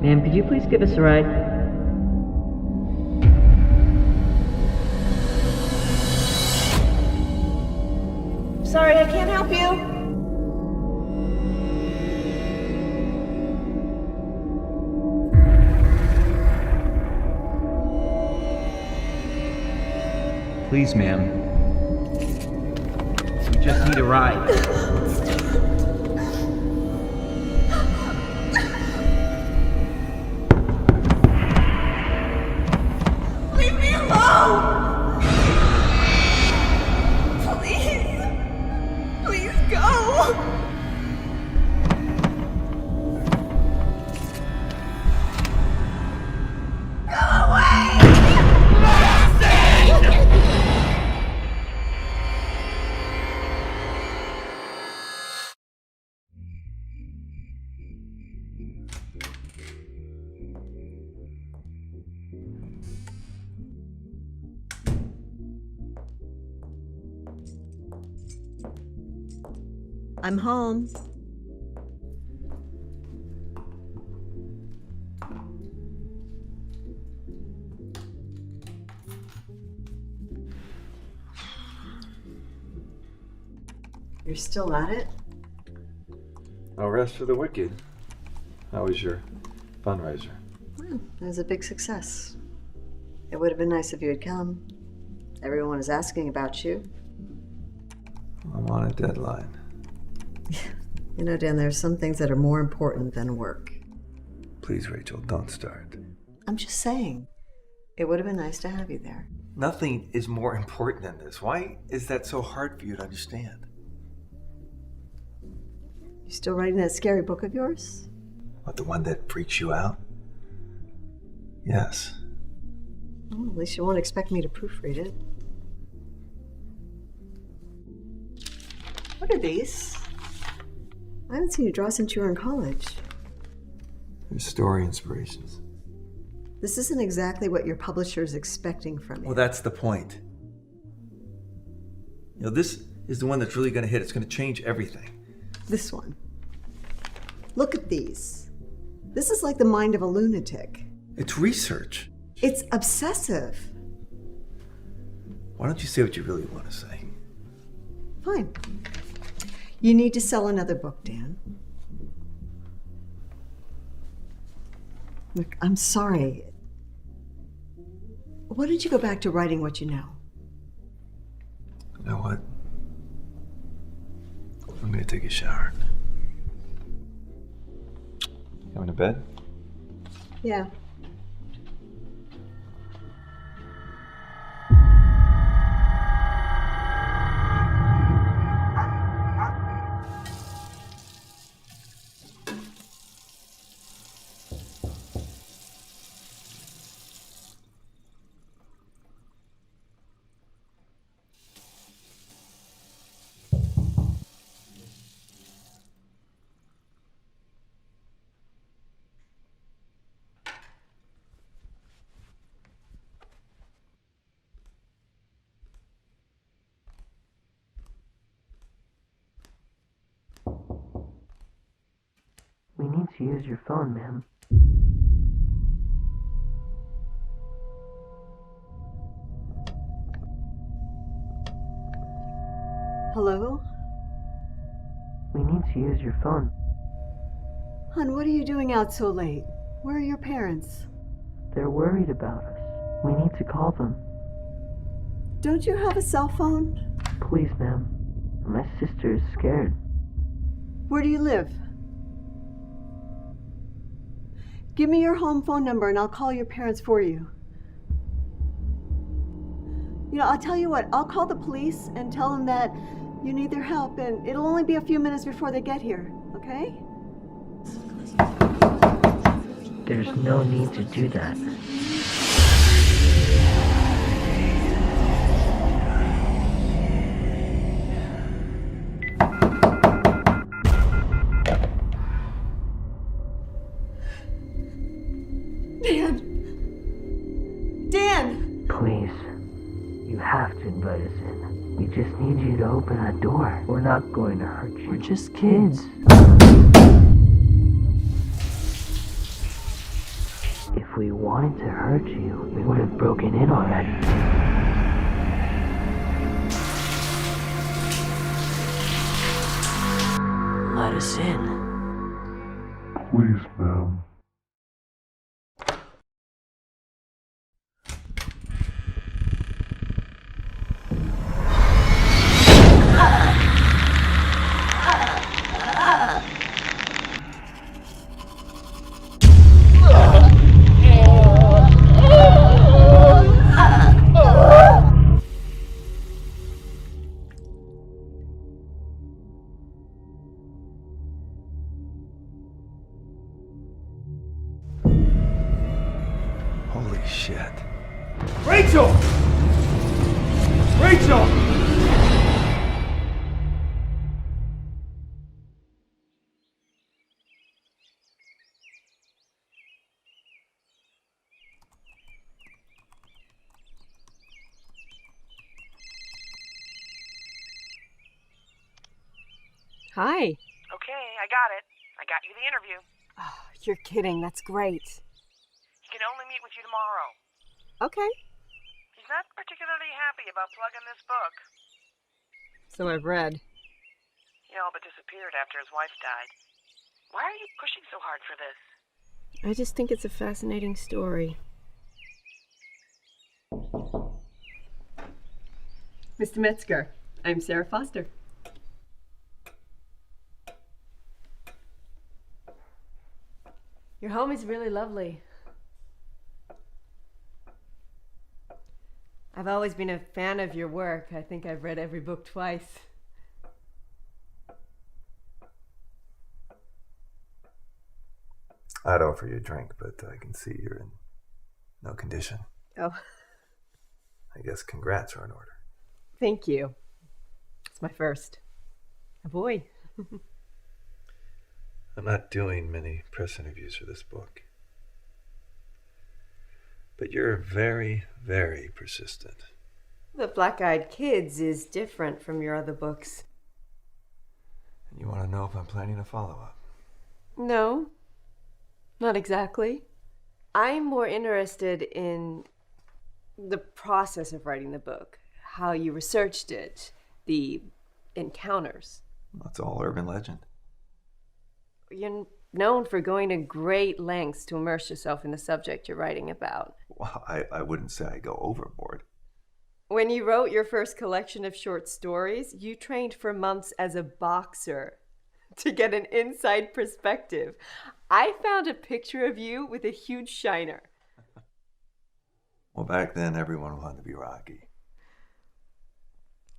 Ma'am, could you please give us a ride? Sorry, I can't help you. Please, ma'am. We just need a ride. Leave me alone! Please! Please go! Go away! I'm home. You're still at it? No rest for the wicked. How was your fundraiser? Well, it was a big success. It would have been nice if you had come. Everyone is asking about you. I'm on a deadline. You know, Dan, there are some things that are more important than work. Please, Rachel, don't start. I'm just saying, it would have been nice to have you there. Nothing is more important than this. Why is that so hard for you to understand? You still writing that scary book of yours? What, the one that freaks you out? Yes. Well, at least you won't expect me to proofread it. What are these? I haven't seen you draw since you were in college. They're story inspirations. This isn't exactly what your publisher is expecting from you. Well, that's the point. You know, this is the one that's really going to hit. It's going to change everything. This one. Look at these. This is like the mind of a lunatic. It's research. It's obsessive. Why don't you say what you really want to say? Fine. You need to sell another book, Dan. Look, I'm sorry. Why don't you go back to writing what you know? You know what? I'm going to take a shower. Going to bed? Yeah. We need to use your phone, ma'am. Hello? We need to use your phone. Hon, what are you doing out so late? Where are your parents? They're worried about us. We need to call them. Don't you have a cell phone? Please, ma'am. My sister is scared. Where do you live? Give me your home phone number and I'll call your parents for you. You know, I'll tell you what, I'll call the police and tell them that you need their help, and it'll only be a few minutes before they get here, okay? There's no need to do that. Dan! Please, you have to invite us in. We just need you to open that door. We're not going to hurt you. We're just kids. If we wanted to hurt you, we would have broken in already. Let us in. Please, ma'am. Holy shit. Rachel! Rachel! Hi. Okay, I got it. I got you the interview. Oh, you're kidding. That's great. He can only meet with you tomorrow. Okay. He's not particularly happy about plugging this book. So I've read. He all but disappeared after his wife died. Why are you pushing so hard for this? I just think it's a fascinating story. Mr. Metzger, I'm Sarah Foster. Your home is really lovely. I've always been a fan of your work. I think I've read every book twice. I'd offer you a drink, but I can see you're in no condition. Oh, I guess congrats are in order. thank you. It's my first. A boy. I'm not doing many press interviews for this book. But you're very, very persistent. The Black-Eyed Kids is different from your other books. And you want to know if I'm planning a follow-up? No, not exactly. I'm more interested in the process of writing the book, how you researched it, the encounters. Well, it's all urban legend. You're known for going to great lengths to immerse yourself in the subject you're writing about. Well, I wouldn't say I go overboard. When you wrote your first collection of short stories, you trained for months as a boxer to get an inside perspective. I found a picture of you with a huge shiner. Well, back then, everyone wanted to be Rocky.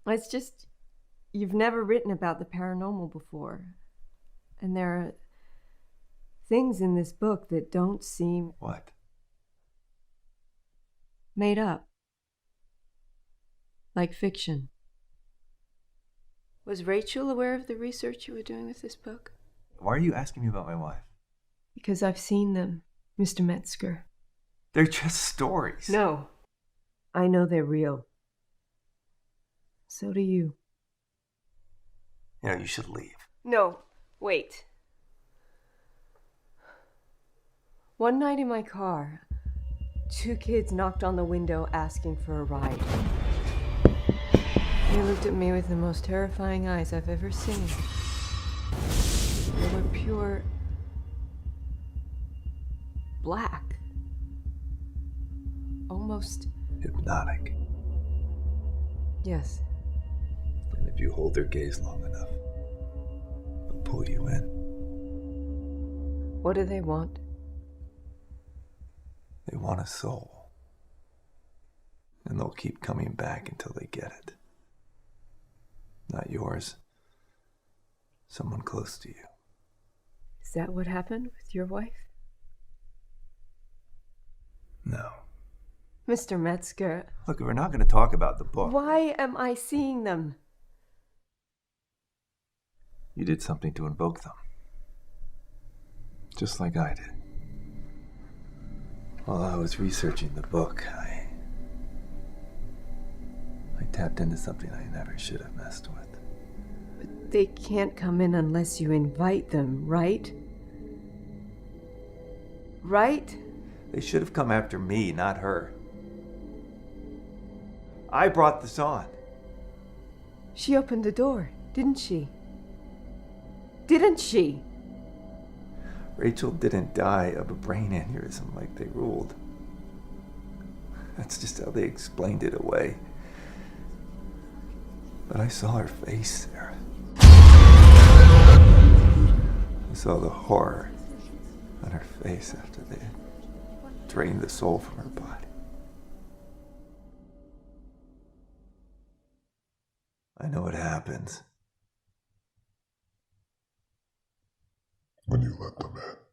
It's just, you've never written about the paranormal before. And there are things in this book that don't seem What? made up. Like fiction. Was Rachel aware of the research you were doing with this book? Why are you asking me about my wife? Because I've seen them, Mr. Metzger. They're just stories. No, I know they're real. So do you. You know, you should leave. No, wait. One night in my car, 2 kids knocked on the window asking for a ride. They looked at me with the most terrifying eyes I've ever seen. They were pure black. Almost. Hypnotic. Yes. And if you hold their gaze long enough, they'll pull you in. What do they want? They want a soul. And they'll keep coming back until they get it. Not yours. Someone close to you. Is that what happened with your wife? No. Mr. Metzger. Look, we're not going to talk about the book. Why am I seeing them? You did something to invoke them. Just like I did. While I was researching the book, I tapped into something I never should have messed with. But they can't come in unless you invite them, right? Right? They should have come after me, not her. I brought this on. She opened the door, didn't she? Didn't she? Rachel didn't die of a brain aneurysm like they ruled. That's just how they explained it away. But I saw her face, Sarah. I saw the horror on her face after they had drained the soul from her body. I know what happens when you let them in.